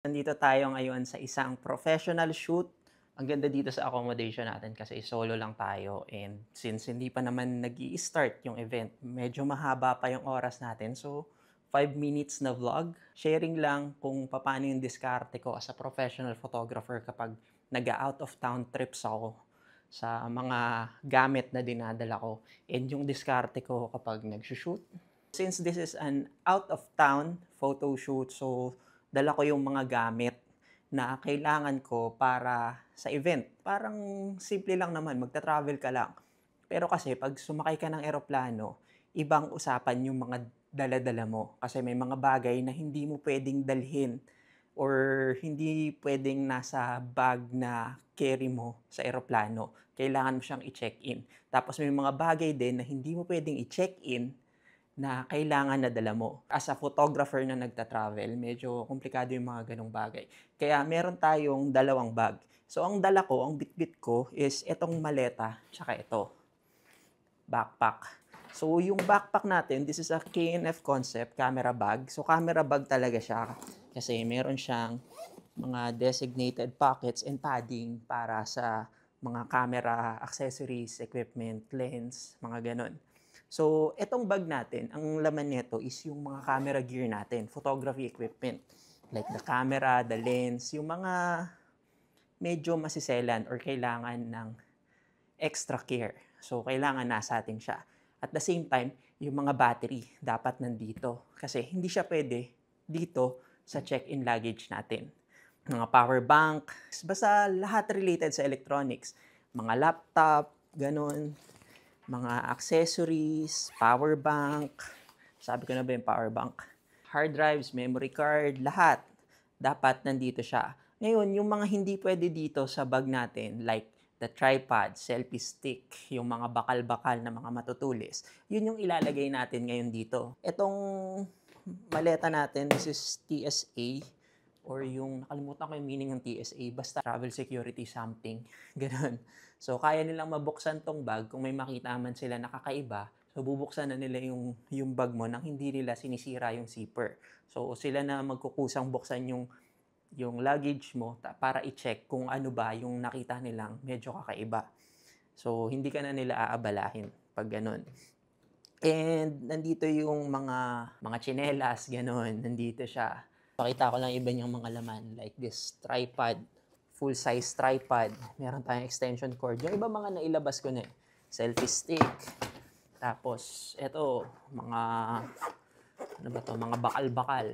Nandito tayo ngayon sa isang professional shoot. Ang ganda dito sa accommodation natin kasi solo lang tayo and since hindi pa naman nag start yung event, medyo mahaba pa yung oras natin. So, 5 minutes na vlog. Sharing lang kung paano yung diskarte ko as a professional photographer kapag nag-out of town trips ako sa mga gamit na dinadala ko and yung diskarte ko kapag nag-shoot. Since this is an out of town photo shoot, so dala ko yung mga gamit na kailangan ko para sa event. Parang simple lang naman, magta-travel ka lang. Pero kasi 'pag sumakay ka ng eroplano, ibang usapan yung mga dala-dala mo. Kasi may mga bagay na hindi mo puwedeng dalhin or hindi puwedeng nasa bag na carry mo sa eroplano. Kailangan mo siyang i-check-in. Tapos may mga bagay din na hindi mo puwedeng i-check-in na kailangan na dala mo. As a photographer na nagta-travel, medyo komplikado yung mga gano'ng bagay. Kaya meron tayong dalawang bag. So, ang dala ko, ang bitbit ko is itong maleta, tsaka ito, backpack. So, yung backpack natin, this is a KNF Concept camera bag. So, camera bag talaga siya kasi meron siyang mga designated pockets and padding para sa mga camera accessories, equipment, lens, mga ganon. So, etong bag natin, ang laman nito is yung mga camera gear natin, photography equipment. Like the camera, the lens, yung mga medyo masiselan or kailangan ng extra care. So, kailangan nasa atin siya. At the same time, yung mga battery dapat nandito. Kasi hindi siya pwede dito sa check-in luggage natin. Mga power bank, basta lahat related sa electronics. Mga laptop, ganun. Mga accessories, power bank. Sabi ko na ba yung power bank? Hard drives, memory card, lahat. Dapat nandito siya. Ngayon, yung mga hindi pwede dito sa bag natin, like the tripod, selfie stick, yung mga bakal-bakal na mga matutulis, yun yung ilalagay natin ngayon dito. Itong maleta natin, this is TSA, or yung, nakalimutan ko yung meaning ng TSA, basta travel security something, ganun. So, kaya nilang mabuksan tong bag kung may makita man sila nakakaiba. So, bubuksan na nila yung bag mo nang hindi nila sinisira yung zipper. So, sila na magkukusang buksan yung luggage mo para i-check kung ano ba yung nakita nilang medyo kakaiba. So, hindi ka na nila aabalahin pag ganun. And nandito yung mga tsinelas, ganun. Nandito siya. Pakita ko lang iba niyang mga laman. Like this tripod, full-size tripod. Meron tayong extension cord. Yung iba mga nailabas ko na eh. Selfie stick. Tapos, eto, mga, ano ba to? Mga bakal-bakal.